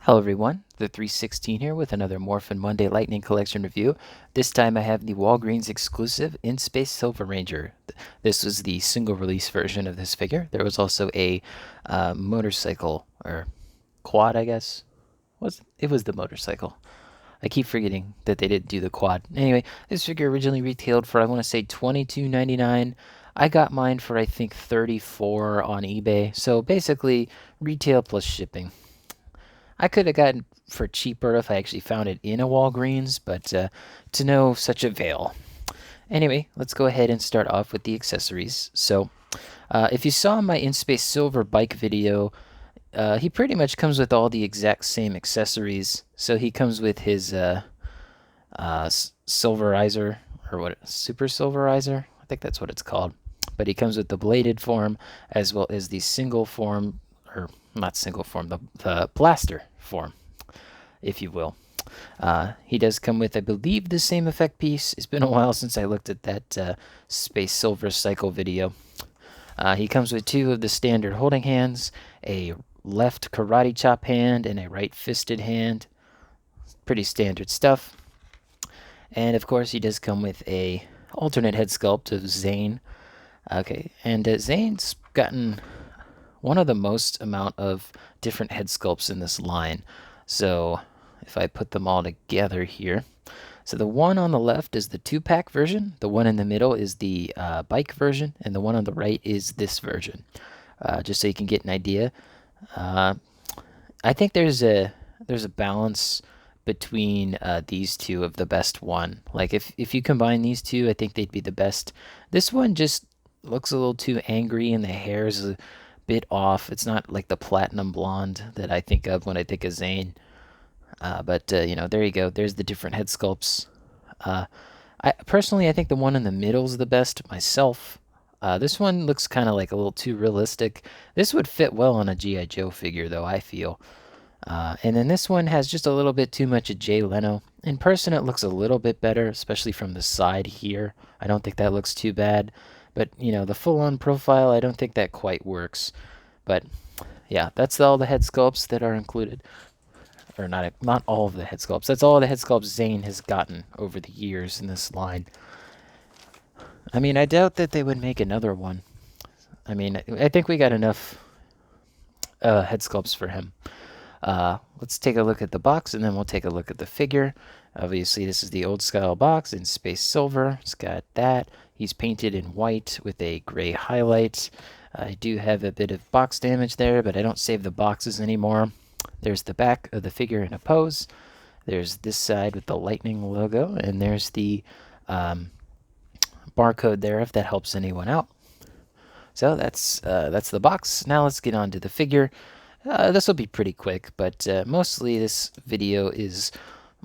Hello everyone, the 316 here with another Morphin Monday Lightning Collection review. This time I have the Walgreens exclusive In Space Silver Ranger. This was the single release version of this figure. There was also a motorcycle, or quad I guess. It was the motorcycle. I keep forgetting that they didn't do the quad. Anyway, this figure originally retailed for I want to say $22.99. I got mine for I think $34 on eBay. So basically retail plus shipping. I could have gotten for cheaper if I actually found it in a Walgreens, but to no such avail. Anyway, let's go ahead and start off with the accessories. So, if you saw my In Space Silver bike video, he pretty much comes with all the exact same accessories. So he comes with his silverizer, or what, super silverizer? I think that's what it's called. But he comes with the bladed form as well as the single form, or not single form, the blaster form, if you will. He does come with, I believe, the same effect piece. It's been a while since I looked at that Space Silver Cycle video. He comes with two of the standard holding hands, a left karate chop hand and a right fisted hand. Pretty standard stuff. And of course, he does come with a alternate head sculpt of Zane. Okay, and Zane's gotten one of the most amount of different head sculpts in this line. So if I put them all together here, so the one on the left is the 2-pack version, the one in the middle is the bike version, and the one on the right is this version. Just so you can get an idea. I think there's a balance between these two of the best one. Like if you combine these two, I think they'd be the best. This one just looks a little too angry, and the hair is a bit off. It's not like the platinum blonde that I think of when I think of Zane. But you know, there you go. There's the different head sculpts. I personally, I think the one in the middle is the best myself. This one looks kind of like a little too realistic. This would fit well on a G.I. Joe figure, though, I feel. And then this one has just a little bit too much of Jay Leno. In person, it looks a little bit better, especially from the side here. I don't think that looks too bad. But, you know, the full-on profile, I don't think that quite works. But, yeah, that's all the head sculpts that are included. Or not all of the head sculpts. That's all the head sculpts Zane has gotten over the years in this line. I mean, I doubt that they would make another one. I mean, I think we got enough head sculpts for him. Let's take a look at the box, and then we'll take a look at the figure. Obviously, this is the old style box in space silver. It's got that. He's painted in white with a gray highlight. I do have a bit of box damage there, but I don't save the boxes anymore. There's the back of the figure in a pose. There's this side with the lightning logo, and there's the barcode there if that helps anyone out. So that's the box. Now let's get on to the figure. This will be pretty quick, but mostly this video is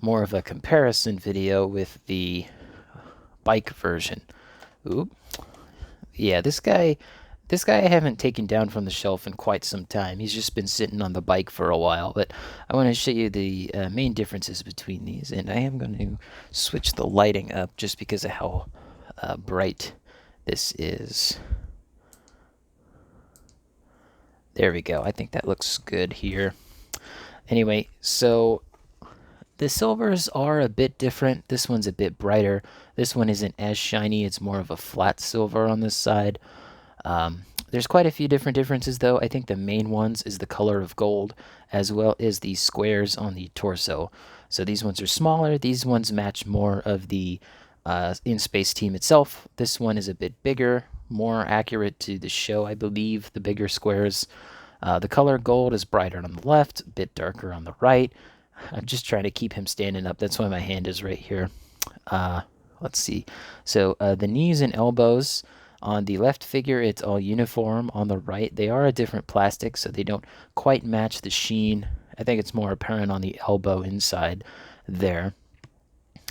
more of a comparison video with the bike version. Oop. Yeah, this guy I haven't taken down from the shelf in quite some time. He's just been sitting on the bike for a while, but I want to show you the main differences between these, and I am going to switch the lighting up just because of how bright this is. There we go. I think that looks good here. Anyway, so the silvers are a bit different. This one's a bit brighter. This one isn't as shiny. It's more of a flat silver on this side. There's quite a few different differences, though. I think the main ones is the color of gold, as well as the squares on the torso. So these ones are smaller. These ones match more of the in-space team itself. This one is a bit bigger, more accurate to the show, I believe, the bigger squares. The color gold is brighter on the left, a bit darker on the right. I'm just trying to keep him standing up. That's why my hand is right here. Let's see. So the knees and elbows on the left figure, it's all uniform. On the right, they are a different plastic, so they don't quite match the sheen. I think it's more apparent on the elbow inside there.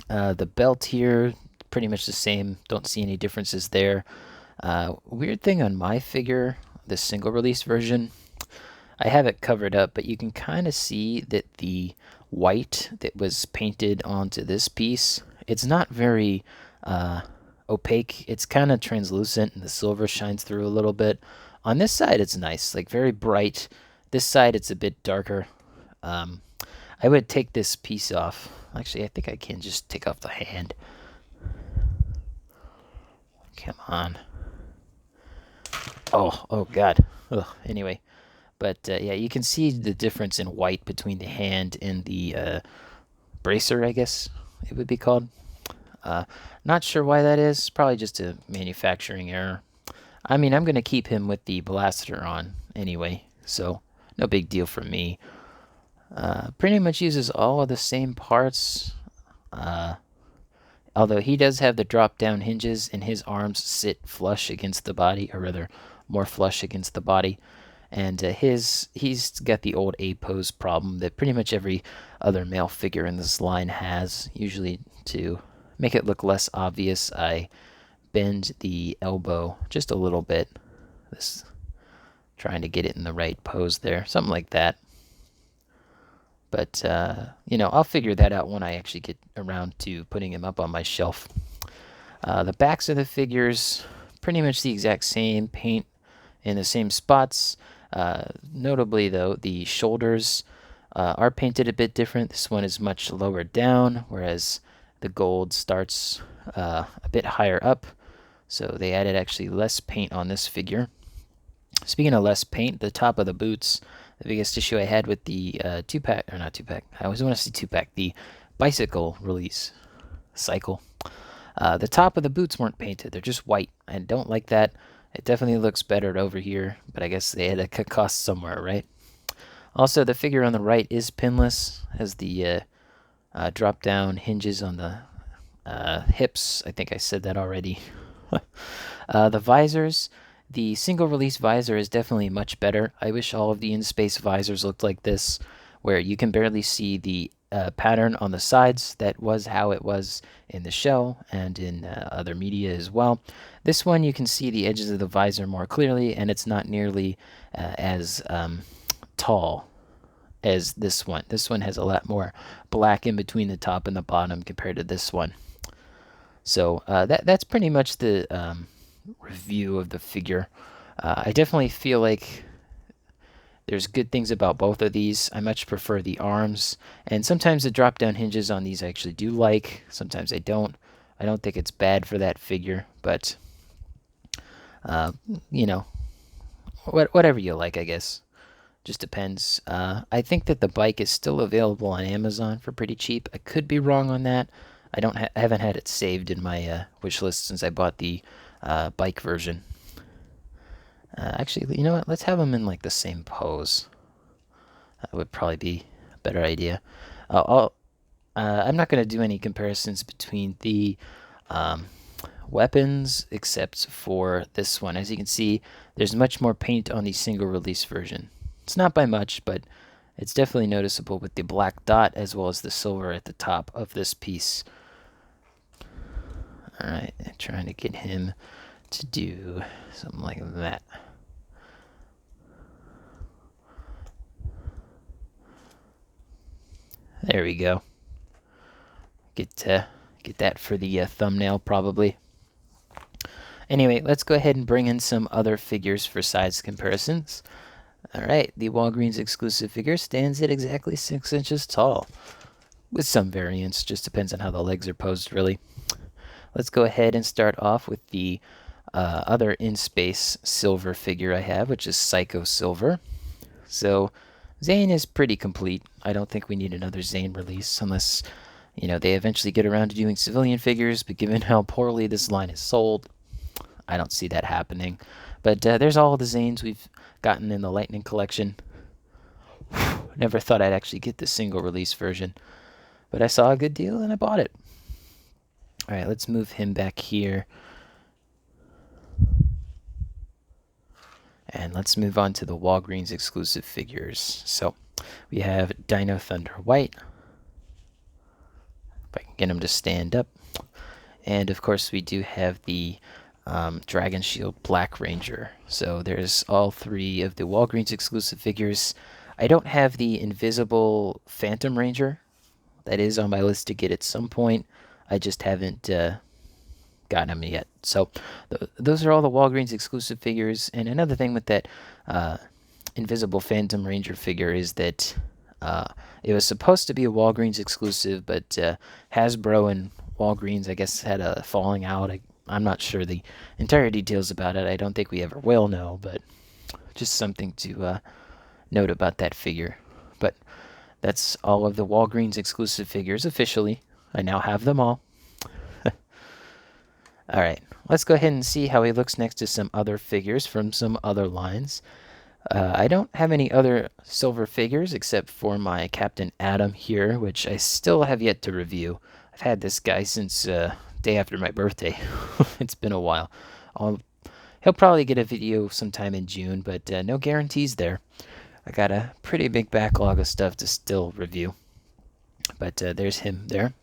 The belt here, pretty much the same. Don't see any differences there. Weird thing on my figure, the single release version, I have it covered up, but you can kind of see that the white that was painted onto this piece, it's not very opaque. It's kind of translucent, and the silver shines through a little bit. On this side, it's nice, like very bright. This side, it's a bit darker. I would take this piece off. Actually, I think I can just take off the hand. Come on. Oh God. Ugh. Anyway, but yeah, you can see the difference in white between the hand and the bracer, I guess it would be called. Not sure why that is. Probably just a manufacturing error. I mean, I'm going to keep him with the blaster on anyway, so no big deal for me. Pretty much uses all of the same parts. Although he does have the drop down hinges and his arms sit flush against the body, or rather more flush against the body. And he's got the old A pose problem that pretty much every other male figure in this line has. Usually to make it look less obvious, I bend the elbow just a little bit. This trying to get it in the right pose there, something like that. But I'll figure that out when I actually get around to putting him up on my shelf. The backs of the figures, pretty much the exact same, paint in the same spots. Notably, though, the shoulders are painted a bit different. This one is much lower down, whereas the gold starts a bit higher up. So they added actually less paint on this figure. Speaking of less paint, the top of the boots, the biggest issue I had with the 2-pack, or not 2-pack, I always want to say 2-pack, the bicycle release cycle. The top of the boots weren't painted. They're just white. I don't like that. It definitely looks better over here, but I guess they had to cut costs somewhere, right? Also, the figure on the right is pinless, has the drop-down hinges on the hips. I think I said that already. The visors, the single-release visor is definitely much better. I wish all of the in-space visors looked like this, where you can barely see the pattern on the sides. That was how it was in the show and in other media as well. This one you can see the edges of the visor more clearly, and it's not nearly as tall as this one. This one has a lot more black in between the top and the bottom compared to this one. So that's pretty much the review of the figure. I definitely feel like there's good things about both of these. I much prefer the arms, and sometimes the drop-down hinges on these I actually do like. Sometimes I don't. I don't think it's bad for that figure, but you know, whatever you like, I guess. Just depends. I think that the bike is still available on Amazon for pretty cheap. I could be wrong on that. I haven't had it saved in my wish list since I bought the bike version. Actually, you know what? Let's have them in like the same pose. That would probably be a better idea. I'm not going to do any comparisons between the weapons except for this one. As you can see, there's much more paint on the single release version. It's not by much, but it's definitely noticeable with the black dot as well as the silver at the top of this piece. Alright, trying to get him to do something like that. There we go. Get that for the thumbnail probably. Anyway, let's go ahead and bring in some other figures for size comparisons. Alright, the Walgreens exclusive figure stands at exactly 6 inches tall. With some variance, just depends on how the legs are posed really. Let's go ahead and start off with the other in-space silver figure I have, which is Psycho Silver. So Zane is pretty complete. I don't think we need another Zane release unless, they eventually get around to doing civilian figures, but given how poorly this line is sold, I don't see that happening. But there's all the Zanes we've gotten in the Lightning collection. Never thought I'd actually get the single release version, but I saw a good deal and I bought it. Alright, let's move him back here. And let's move on to the Walgreens exclusive figures. So we have Dino Thunder White. If I can get him to stand up. And of course we do have the Dragon Shield Black Ranger. So there's all three of the Walgreens exclusive figures. I don't have the Invisible Phantom Ranger. That is on my list to get at some point. I just haven't gotten them yet. So those are all the Walgreens exclusive figures. And another thing with that Invisible Phantom Ranger figure is that It was supposed to be a Walgreens exclusive, but Hasbro and Walgreens, I guess, had a falling out. I'm not sure the entire details about it. I don't think we ever will know, but just something to note about that figure. But that's all of the Walgreens exclusive figures officially. I now have them all. All right, let's go ahead and see how he looks next to some other figures from some other lines. I don't have any other silver figures except for my Captain Atom here, which I still have yet to review. I've had this guy since day after my birthday. It's been a while. He'll probably get a video sometime in June, but no guarantees there. I got a pretty big backlog of stuff to still review. But there's him there.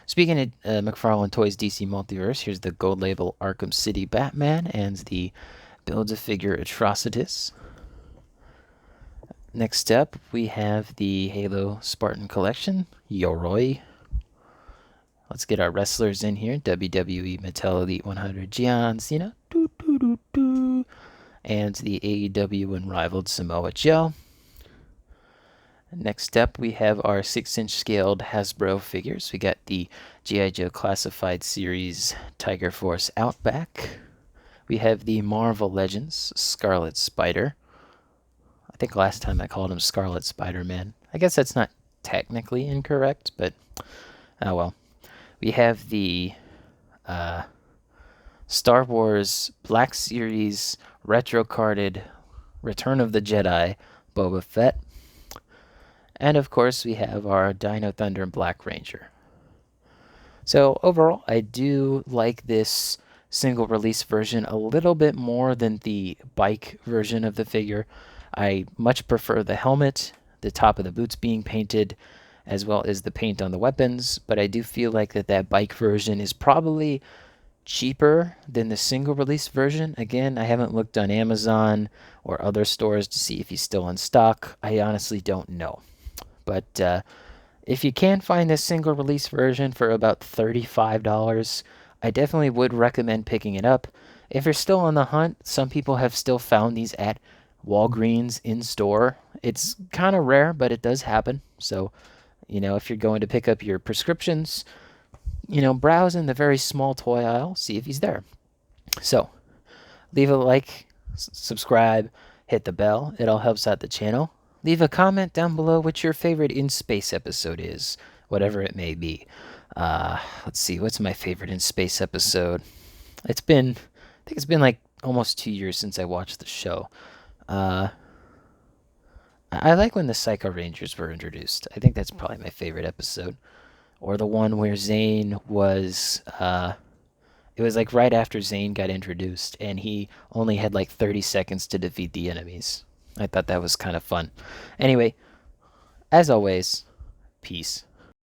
Speaking of McFarlane Toys DC Multiverse, here's the gold label Arkham City Batman and the Build-A-Figure Atrocitus. Next up, we have the Halo Spartan Collection, Yoroi. Let's get our wrestlers in here. WWE Mattel Elite 100 John Cena. And the AEW Unrivaled Samoa Joe. Next up, we have our 6-inch scaled Hasbro figures. We got the G.I. Joe Classified Series Tiger Force Outback. We have the Marvel Legends Scarlet Spider. I think last time I called him Scarlet Spider-Man. I guess that's not technically incorrect, but oh well. We have the Star Wars Black Series retro carded Return of the Jedi Boba Fett. And of course, we have our Dino Thunder Black Ranger. So overall, I do like this single release version a little bit more than the bike version of the figure. I much prefer the helmet, the top of the boots being painted, as well as the paint on the weapons, but I do feel like that bike version is probably cheaper than the single release version. Again, I haven't looked on Amazon or other stores to see if he's still in stock. I honestly don't know. But if you can find this single release version for about $35, I definitely would recommend picking it up. If you're still on the hunt, some people have still found these at Walgreens in store. It's kind of rare, but it does happen. So, if you're going to pick up your prescriptions, browse in the very small toy aisle, see if he's there. So, leave a like, subscribe, hit the bell. It all helps out the channel. Leave a comment down below what your favorite In Space episode is, whatever it may be. Let's see, what's my favorite In Space episode? I think it's been like almost 2 years since I watched the show. I like when the Psycho Rangers were introduced. I think that's probably my favorite episode. Or the one where Zane was, it was like right after Zane got introduced, and he only had like 30 seconds to defeat the enemies. I thought that was kind of fun. Anyway, as always, peace.